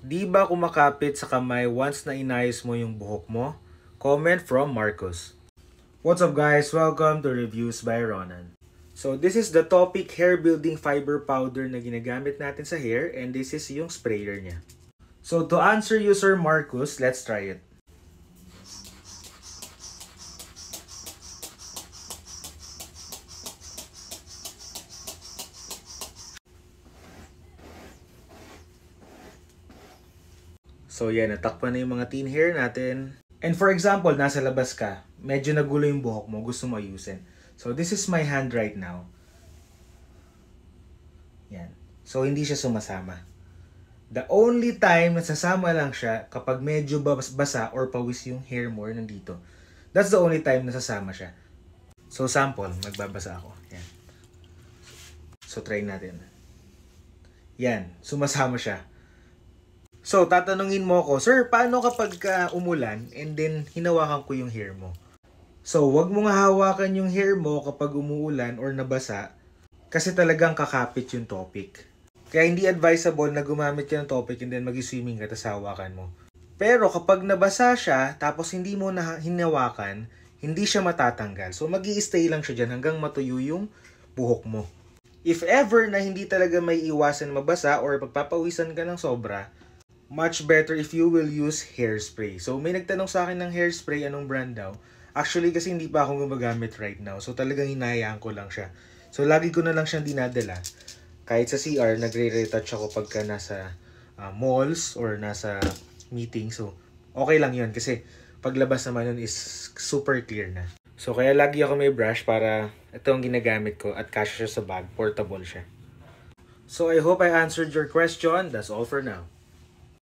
Di ba kumakapit sa kamay once na inayos mo yung buhok mo? Comment from Marcos. What's up guys? Welcome to Reviews by Ronan. So this is the topic hair building fiber powder na ginagamit natin sa hair, and this is yung sprayer niya. So to answer you Sir Marcos, let's try it. So yan, natakpan na yung mga thin hair natin. And for example, nasa labas ka, medyo nagulo yung buhok mo, gusto mo ayusin. So this is my hand right now. Yan. So hindi siya sumasama. The only time na sasama lang siya kapag medyo basa or pawis yung hair mo nandito. That's the only time na sasama siya. So sample, magbabasa ako. Yan. So try natin. Yan, sumasama siya. So, tatanungin mo ako, Sir, paano kapag umulan and then hinawakan ko yung hair mo? So, wag mo nga hawakan yung hair mo kapag umuulan or nabasa kasi talagang kakapit yung topic. Kaya hindi advisable na gumamit ka ng topic and then mag-swimming ka tapos hawakan mo. Pero kapag nabasa siya tapos hindi mo na hinawakan, hindi siya matatanggal. So, mag-i-stay lang siya dyan hanggang matuyo yung buhok mo. If ever na hindi talaga may iwasan mabasa or pagpapawisan ka ng sobra, much better if you will use hairspray. So, may nagtanong sa akin ng hairspray, anong brand daw. Actually, kasi hindi pa ako gumagamit right now. So, talagang hinahayaan ko lang siya. So, lagi ko na lang siyang dinadala. Kahit sa CR, nagre-retouch ako pagka nasa malls or nasa meeting. So, okay lang yun. Kasi, paglabas naman yun is super clear na. So, kaya lagi ako may brush para ito ang ginagamit ko at kasya siya sa bag. Portable siya. So, I hope I answered your question. That's all for now.